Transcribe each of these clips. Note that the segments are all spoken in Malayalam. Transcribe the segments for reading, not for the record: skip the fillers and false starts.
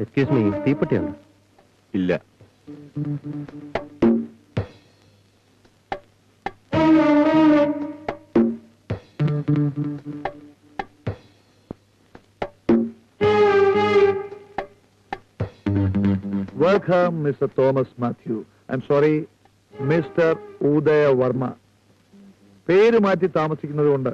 Excuse me, തീപ്പെട്ടിയുണ്ട്? ഇല്ല. Welcome, Mr. Thomas Matthew. I'm sorry, Mr. Udaya Verma. പേര് മാറ്റി താമസിക്കുന്നത് കൊണ്ട്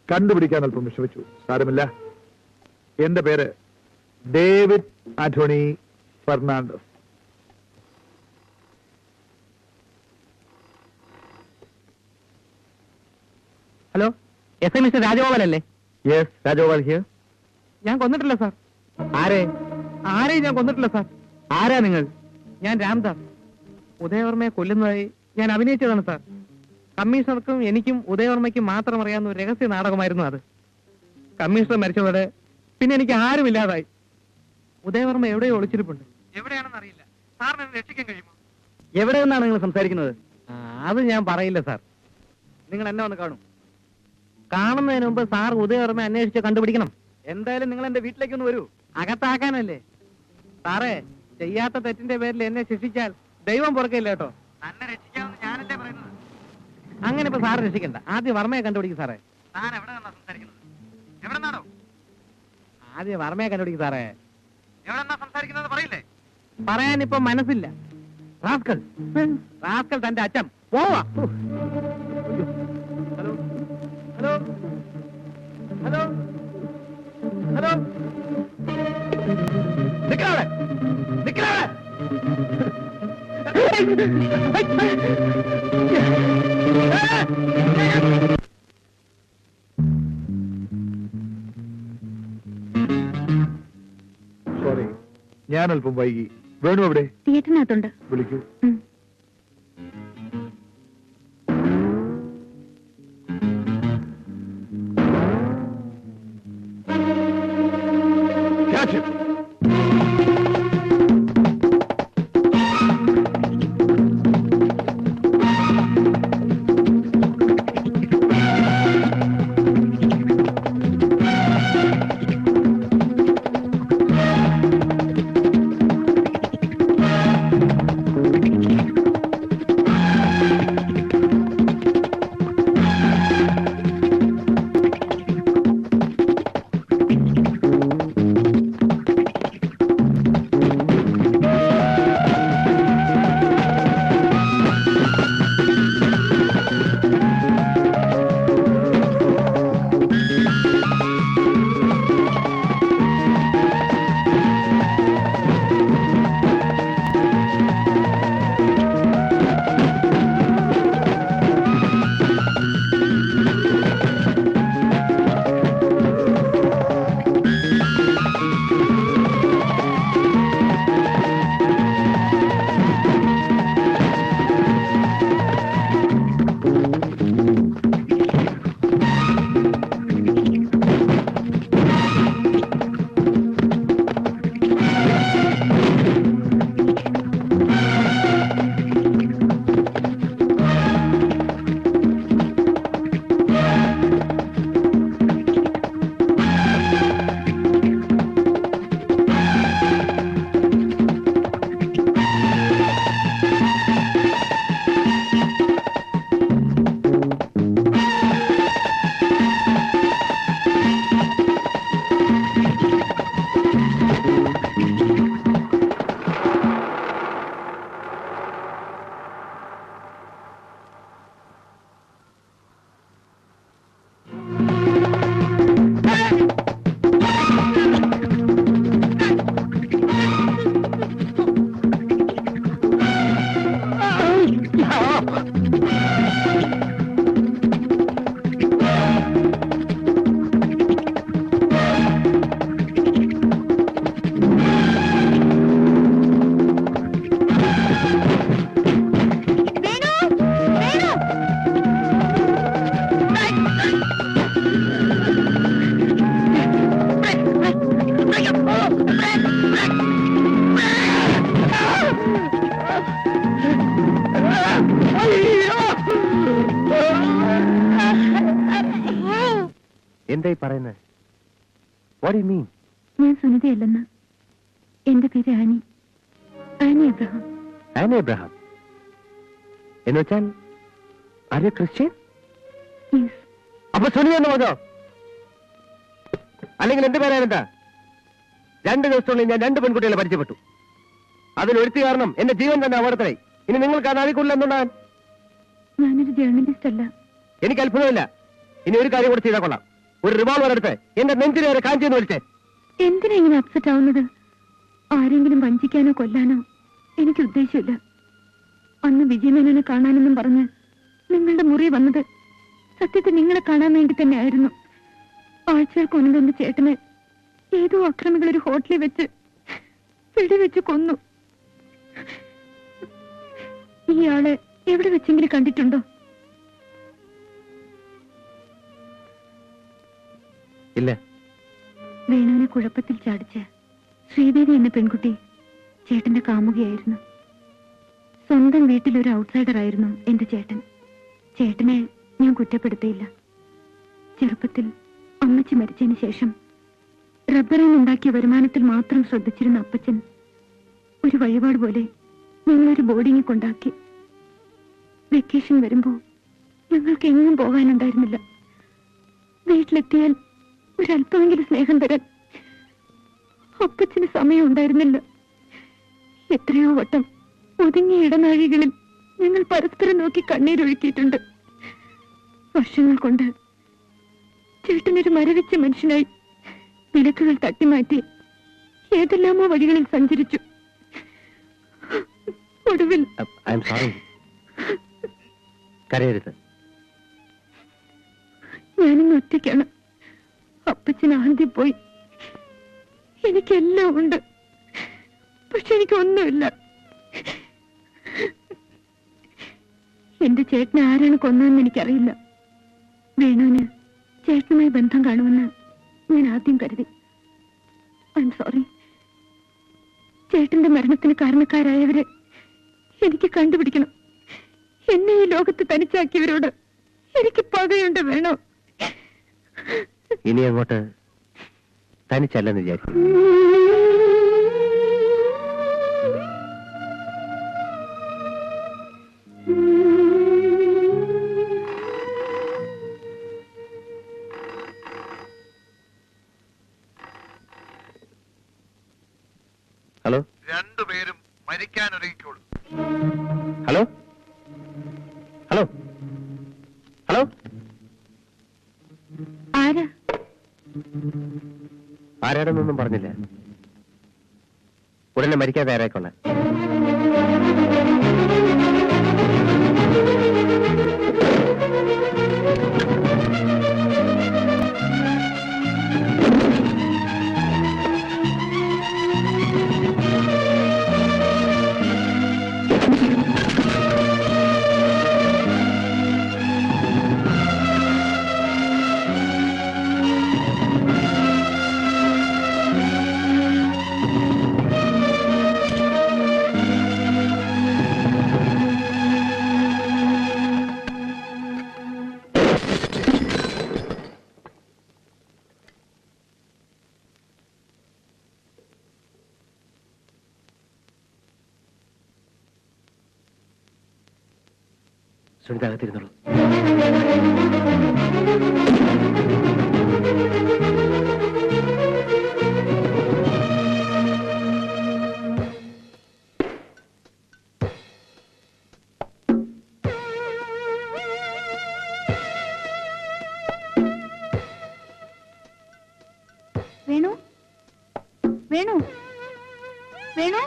കണ്ടുപിടിക്കാൻ അല്പം വിഷമിച്ചു. സാരമില്ല. എന്റെ പേര് David Antony Fernandez. Hello, S I mister Rajagopal അല്ലേ? Yes, Rajagopal here. ഞാൻ കൊന്നിട്ടില്ല സാർ. ആരെയും ഞാൻ കൊന്നിട്ടില്ല സാർ. ആരാ നിങ്ങൾ? ഞാൻ രാംദാസ്. ഉദയവർമ്മയെ കൊല്ലുന്നതായി ഞാൻ അഭിനയിച്ചതാണ് സാർ. കമ്മീഷണർക്കും എനിക്കും ഉദയവർമ്മയ്ക്കും മാത്രം അറിയാവുന്ന ഒരു രഹസ്യ നാടകമായിരുന്നു അത്. കമ്മീഷണർ മരിച്ചതോടെ പിന്നെ എനിക്ക് ആരുമില്ലാതായി. ഉദയവർമ്മ എവിടെയോ ഒളിച്ചിരിപ്പുണ്ട്. എവിടെയാണെന്ന് അറിയില്ല. സാറിന് എന്നെ രക്ഷിക്കാൻ കഴിയുമോ? എവിടെ നിന്നാണ് നിങ്ങൾ സംസാരിക്കുന്നത്? അത് ഞാൻ പറയില്ല സാർ. നിങ്ങൾ എന്നെ വന്ന് കാണും. കാണുന്നതിന് മുമ്പ് സാർ ഉദയവർമ്മ അന്വേഷിച്ച് കണ്ടുപിടിക്കണം. എന്തായാലും നിങ്ങൾ എന്റെ വീട്ടിലേക്ക് ഒന്ന് വരൂ. അകത്താക്കാനല്ലേ സാറേ? ചെയ്യാത്ത തെറ്റിന്റെ പേരിൽ എന്നെ ശിക്ഷിച്ചാൽ ദൈവം പുറക്കില്ല കേട്ടോ. തന്നെ രക്ഷിക്കാമെന്ന് ഞാനല്ലേ പറയുന്നത്. അങ്ങനെ ഇപ്പൊ സാറ് രക്ഷിക്കണ്ട. ആദ്യം വർമ്മയെ കണ്ടുപിടിക്കും സാറേ. താൻ എവിടെ നിന്നാ സംസാരിക്കുന്നത്? എവിടെ നിന്നാണോ? ആദ്യം വർമ്മയെ കണ്ടുപിടിക്കും സാറേ. എവിടെ നിന്നാ സംസാരിക്കുന്നത് പറയില്ലേ? പറയാൻ ഇപ്പൊ മനസ്സില്ല. റാസ്കൽ റാസ്കൽ തന്റെ അച്ഛൻ പോവാ. ഹലോ ഹലോ ഹലോ ഹലോ, നിക്കവിടെ നിക്കവിടെ. സോറി, ഞാൻ അല്പം വൈകി. വേണു എവിടെ? തിയേറ്ററിനകത്തുണ്ട്. വിളിക്കൂ. Catch him! എന്തായി പറയുന്നത്? What do you mean? ഞാൻ സുനിതയല്ലെന്ന്. എന്റെ പേര് Annie. Annie Abraham. Annie Abraham എന്ന് വെച്ചാൽ ആര്യ ക്രിസ്ത്യൻ? യെസ്. അപ്പൊ സുനി എന്ന് പറഞ്ഞോ? അല്ലെങ്കിൽ എന്റെ പേരാണെന്താ? 2 ദിവസത്തിനുള്ളിൽ ഞാൻ 2 പെൺകുട്ടികളെ പരിചയപ്പെട്ടു. അതിലൊരുത്തി കാരണം എന്റെ ജീവൻ തന്നെ അപകടത്തിലായി. ഇനി നിങ്ങൾക്ക് അനാദിക്കുള്ളിൽ എന്തുണ്ടാകാൻ? ഞാനൊരു ജേർണലിസ്റ്റ് അല്ല. എനിക്ക് അത്ഭുതമില്ല. ഇനി ഒരു കാര്യം കൂടെ ചെയ്താൽ കൊള്ളാം. ഒരു റിവോൾവർ എടുത്ത് എന്റെ നെഞ്ചിന് വരെ കാഞ്ചിന്ന് വിളിച്ചേ. എന്തിനാ ഇങ്ങനെ അപ്സെറ്റ് ആവുന്നത്? ആരെങ്കിലും വഞ്ചിക്കാനോ കൊല്ലാനോ എനിക്ക് ഉദ്ദേശമില്ല. അന്ന് വിജയമേനോനെ കാണാനെന്നും പറഞ്ഞ് നിങ്ങളുടെ മുറി വന്നത് സത്യത്തിൽ നിങ്ങളെ കാണാൻ വേണ്ടി തന്നെ ആയിരുന്നു. ആഴ്ചകൾക്ക് മുൻപ് എന്റെ ചേട്ടനെ ഏതോ അക്രമികൾ ഒരു ഹോട്ടലിൽ വെച്ച് വെടിവെച്ച് കൊന്നു. ഇയാളെ എവിടെ വെച്ചെങ്കിലും കണ്ടിട്ടുണ്ടോ? ഇല്ല. വേണുവിനെ കുഴപ്പത്തിൽ ചാടിച്ച് ശ്രീദേവി എന്ന പെൺകുട്ടി ചേട്ടന്റെ കാമുകയായിരുന്നു. സ്വന്തം വീട്ടിലൊരു ഔട്ട്സൈഡർ ആയിരുന്നു എന്റെ ചേട്ടൻ. ചേട്ടനെ ഞാൻ കുറ്റപ്പെടുത്തിയില്ല. ചെറുപ്പത്തിൽ അമ്മച്ചി മരിച്ചതിന് ശേഷം റബ്ബറിൽ നിന്നുണ്ടാക്കിയ വരുമാനത്തിൽ മാത്രം ശ്രദ്ധിച്ചിരുന്ന അപ്പച്ചൻ ഒരു വഴിപാട് പോലെ ഞങ്ങളൊരു ബോർഡിങ്ങിൽ കൊണ്ടാക്കി. വെക്കേഷൻ വരുമ്പോ ഞങ്ങൾക്ക് എങ്ങും പോകാനുണ്ടായിരുന്നില്ല. വീട്ടിലെത്തിയാൽ ഒരല്പമെങ്കിലും സ്നേഹം തരാൻ അപ്പച്ചന് സമയം ഉണ്ടായിരുന്നില്ല. എത്രയോ വട്ടം ഒതുങ്ങിയ ഇടനാഴികളിൽ ഞങ്ങൾ പരസ്പരം നോക്കി കണ്ണീരൊഴുക്കിയിട്ടുണ്ട്. വർഷങ്ങൾ കൊണ്ട് ചേട്ടനൊരു മരവിച്ച മനുഷ്യനായി വിലക്കുകൾ തട്ടിമാറ്റി ഏതെല്ലാമോ വഴികളിൽ സഞ്ചരിച്ചു. ഒടുവിൽ ഞാനിന്ന് ഒറ്റയ്ക്കാണ്. അപ്പച്ചൻ ആദ്യം പോയി. എനിക്കെല്ലാം ഉണ്ട്, പക്ഷെ എനിക്കൊന്നുമില്ല. എന്റെ ചേട്ടനെ ആരാണ് കൊന്നതെന്ന് എനിക്കറിയില്ല. വേണുവിന് ചേട്ടനുമായി ബന്ധം കാണുമെന്ന് ഞാൻ ആദ്യം കരുതി. I am sorry. ചേട്ടന്റെ മരണത്തിന് കാരണക്കാരായവരെ എനിക്ക് കണ്ടുപിടിക്കണം. എന്നെ ഈ ലോകത്ത് തനിച്ചാക്കിയവരോട് എനിക്ക് പകയുണ്ട്. വേണോ? ഇനി അങ്ങോട്ട് തനിച്ചല്ലെന്ന് വിചാരിക്കും. ഹലോ. രണ്ടുപേരും മരിക്കാൻ ഒരുങ്ങിക്കോളൂ. Hello hello hello. ആരാ? ആരാടെന്നൊന്നും പറഞ്ഞില്ല. ഉടനെ മരിക്കാൻ തയ്യാറായിക്കൊള്ളാൻ. സുനിതകത്തിരുന്നുള്ളൂ. വേണു, വേണു, വേണു.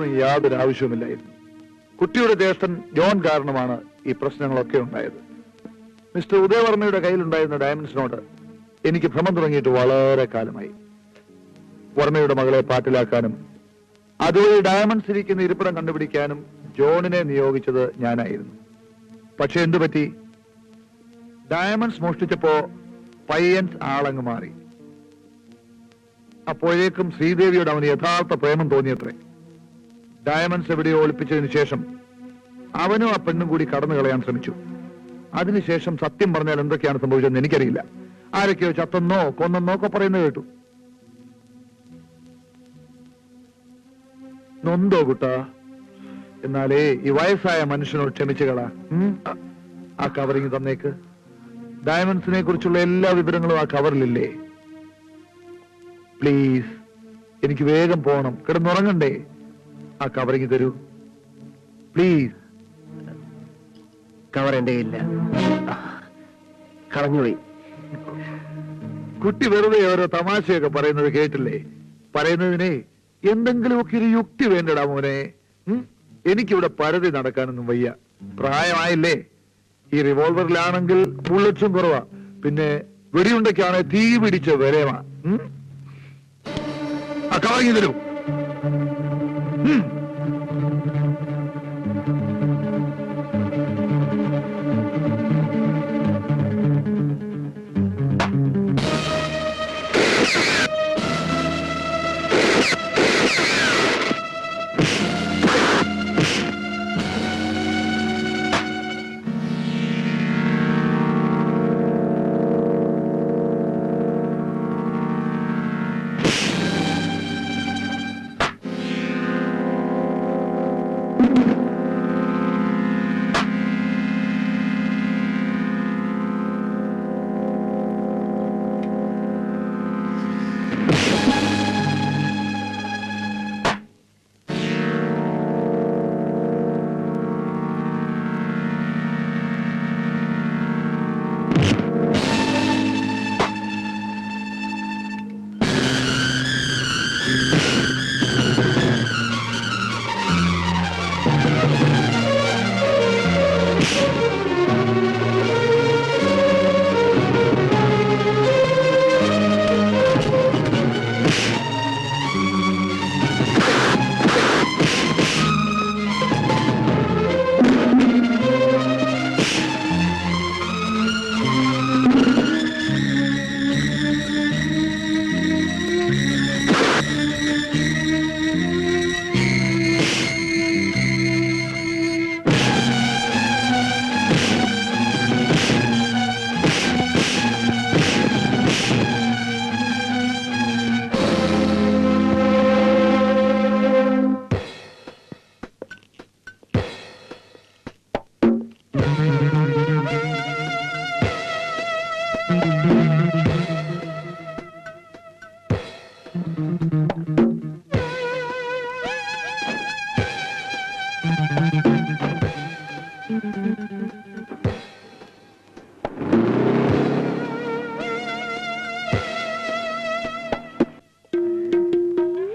പേടിക്കേണ്ടതൊന്നും യാതൊരു ആവശ്യവുമില്ലായിരുന്നു. കുട്ടിയുടെ ജ്യേഷ്ഠൻ ജോൺ കാരണമാണ് ഈ പ്രശ്നങ്ങളൊക്കെ ഉണ്ടായത്. മിസ്റ്റർ ഉദയവർമ്മയുടെ കയ്യിലുണ്ടായിരുന്ന ഡയമണ്ട്സിനോട് എനിക്ക് ഭ്രമം തുടങ്ങിയിട്ട് വളരെ കാലമായി. വർമ്മയുടെ മകളെ പാട്ടിലാക്കാനും അതുവഴി ഡയമണ്ട്സ് ഇരിക്കുന്ന ഇരിപ്പിടം കണ്ടുപിടിക്കാനും ജോണിനെ നിയോഗിച്ചത് ഞാനായിരുന്നു. പക്ഷെ എന്തു പറ്റി? ഡയമണ്ട്സ് മോഷ്ടിച്ചപ്പോ പയ്യൻസ് ആളങ്ങ് മാറി. അപ്പോഴേക്കും ശ്രീദേവിയോട് അവന് യഥാർത്ഥ പ്രേമം തോന്നിയത്രേ. ഡയമണ്ട്സ് എവിടെയോ ഒളിപ്പിച്ചതിന് ശേഷം അവനും ആ പെണ്ണും കൂടി കടന്നു കളയാൻ ശ്രമിച്ചു. അതിനുശേഷം സത്യം പറഞ്ഞാൽ എന്തൊക്കെയാണ് സംഭവിച്ചതെന്ന് എനിക്കറിയില്ല. ആരൊക്കെയോ ചത്തെന്നോ കൊന്നെന്നോ ഒക്കെ പറയുന്നത് കേട്ടു. നൊന്തോ കുട്ടാ? എന്നാലേ ഈ വയസ്സായ മനുഷ്യനോട് ക്ഷമിച്ചു കളാ. ആ കവറിങ് തന്നേക്ക്. ഡയമണ്ട്സിനെ കുറിച്ചുള്ള എല്ലാ വിവരങ്ങളും ആ കവറിലില്ലേ? പ്ലീസ്, എനിക്ക് വേഗം പോണം, കിടന്നുറങ്ങണ്ടേ. ആ കവറിങ് തരൂ പ്ലീസ്. കവർ എന്റെ ഇല്ല, കളഞ്ഞുപോയി. കുട്ടി വെറുതെ ഓരോ തമാശയൊക്കെ പറയുന്നത് കേട്ടില്ലേ? പറയുന്നതിനെ എന്തെങ്കിലുമൊക്കെ ഒരു യുക്തി വേണ്ടടാ മോനെ. എനിക്കിവിടെ പരതി നടക്കാനൊന്നും വയ്യ. പ്രായമായില്ലേ? ഈ റിവോൾവറിലാണെങ്കിൽ ബുള്ളറ്റ്സും കുറവാ, പിന്നെ വെടിയുണ്ടയ്ക്കാണ് തീ പിടിച്ച വിലയുമാ. ആ കവറിങ് തരൂ.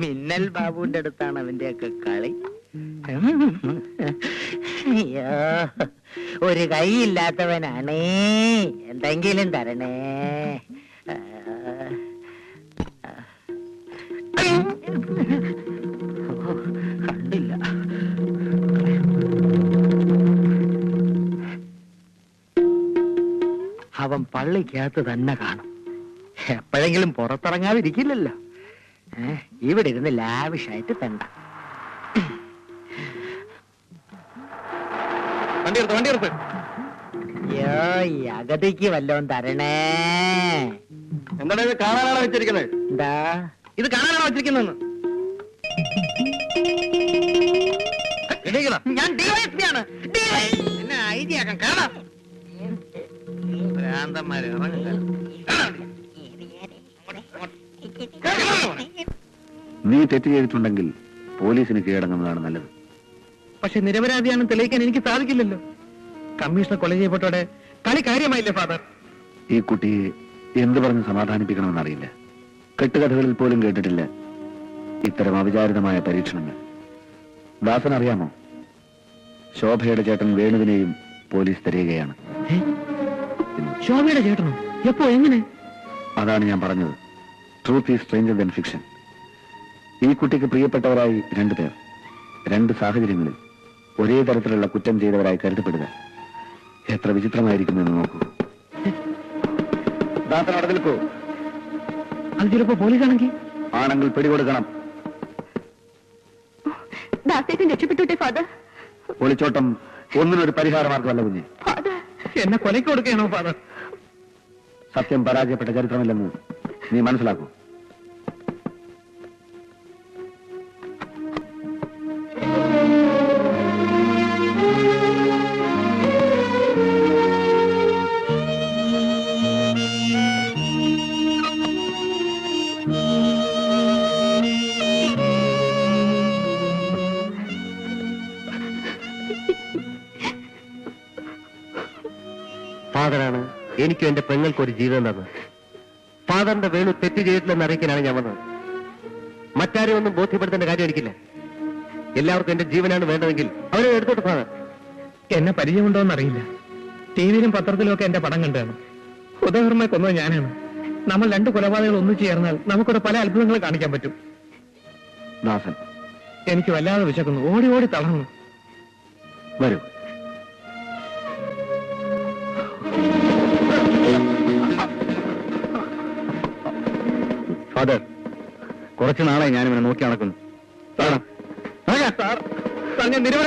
മിന്നൽ ബാബുവിന്റെ അടുത്താണ് അവന്റെയൊക്കെ കളി. അയ്യോ, ഒരു കൈയില്ലാത്തവനാണേ, എന്തെങ്കിലും തരണേ. കണ്ടില്ല. അവൻ പള്ളിക്കകത്ത് തന്നെ കാണും. എപ്പോഴെങ്കിലും പുറത്തിറങ്ങാതിരിക്കില്ലല്ലോ. ഇവിടെ ഇരുന്ന് ലാവിഷായിട്ട് തണ്ട. അയ്യോ, ഈ അഗതിക്ക് വല്ലോം തരണേ. എന്താണ് ഇത് കാണാനാണ് വെച്ചിരിക്കുന്നത്? എന്താ ഇത് കാണാനാണോ വെച്ചിരിക്കുന്നത്? ഞാൻ DYSP ആണ്. എന്നെ ID ആക്കാൻ കാണാം. ഭ്രാന്തന്മാര് നീ തെറ്റ് ചെയ്തിട്ടുണ്ടെങ്കിൽ പോലീസിന് കീഴടങ്ങുന്നതാണ് നല്ലത്. പക്ഷെ നിരപരാധിയാണെന്ന് തെളിയിക്കാൻ എനിക്ക് സാധിക്കില്ലല്ലോ. കമ്മീഷണർ കൊല ചെയ്യപ്പെട്ടോടെ കളി കാര്യമായില്ലേ ഫാദർ? ഈ കുട്ടിയെ എന്ത് പറഞ്ഞ് ദാസൻ അറിയാമോ, ശോഭയുടെ ചേട്ടൻ വേണുവിനെയും പോലീസ് തിരയുകയാണ്. ശോഭയുടെ ചേട്ടനോ? എപ്പോ? എങ്ങനെ? അതാണ് ഞാൻ പറഞ്ഞത്. Truth is stranger than fiction. ഈ കുട്ടിക്ക് പ്രിയപ്പെട്ടവരായി 2 പേർ 2 സാഹചര്യങ്ങളിൽ ഒരേ തരത്തിലുള്ള കുറ്റം ചെയ്തവരായി കരുതപ്പെടുക എത്ര വിചിത്രമായിരിക്കുമെന്ന് നോക്കൂ. ദാസൻ അവിടെ നിൽക്കൂ. അത് ചിലപ്പോ പോലീസാണെങ്കിൽ? ആണെങ്കിൽ പിടികൊടുക്കണം. ദാസേട്ടൻ രക്ഷപ്പെട്ടോട്ടെ ഫാദർ. ഒളിച്ചോട്ടം ഒന്നിനൊരു പരിഹാരമാർഗമല്ല കുഞ്ഞ്. ഫാദർ, എന്നെ കൊലയ്ക്ക് കൊടുക്കുകയാണോ ഫാദർ? സത്യം പരാജയപ്പെട്ട ചരിത്രമില്ലെന്ന് നീ മനസ്സിലാക്കൂ. ഫാദറാണ് എനിക്കും എന്റെ പെങ്ങൾക്ക് ഒരു ജീവിതം തന്നത്. ഫാദറിന്റെ വേണു തെറ്റ് ചെയ്തിട്ടില്ലെന്ന് അറിയിക്കാനാണ് ഞാൻ വന്നത്. മറ്റാരും ഒന്നും ബോധ്യപ്പെടുത്തേണ്ട കാര്യം എനിക്കില്ല. എല്ലാവർക്കും എന്റെ ജീവനാണ് വേണ്ടതെങ്കിൽ അവരെ എടുത്തോട്ട് ഫാദർ. എന്നെ പരിചയമുണ്ടോന്ന് അറിയില്ല. ടിവിയിലും പത്രത്തിലും ഒക്കെ എന്റെ പടം കണ്ടാണ്. ഉദയവർമ്മയെ കൊന്നത് ഞാനാണ്. നമ്മൾ 2 കൊലപാതകങ്ങൾ ഒന്നിച്ചു ചേർന്നാൽ നമുക്കിവിടെ പല അത്ഭുതങ്ങൾ കാണിക്കാൻ പറ്റും. ദാസൻ, എനിക്ക് വല്ലാതെ വിശക്കുന്നു. ഓടി ഓടി തളർന്നു. വരൂ. ഫാദർ, കുറച്ചു നാളായി ഞാനിവനെ നോക്കി നടക്കുന്നു. സാർ, ഞാൻ നിരവധി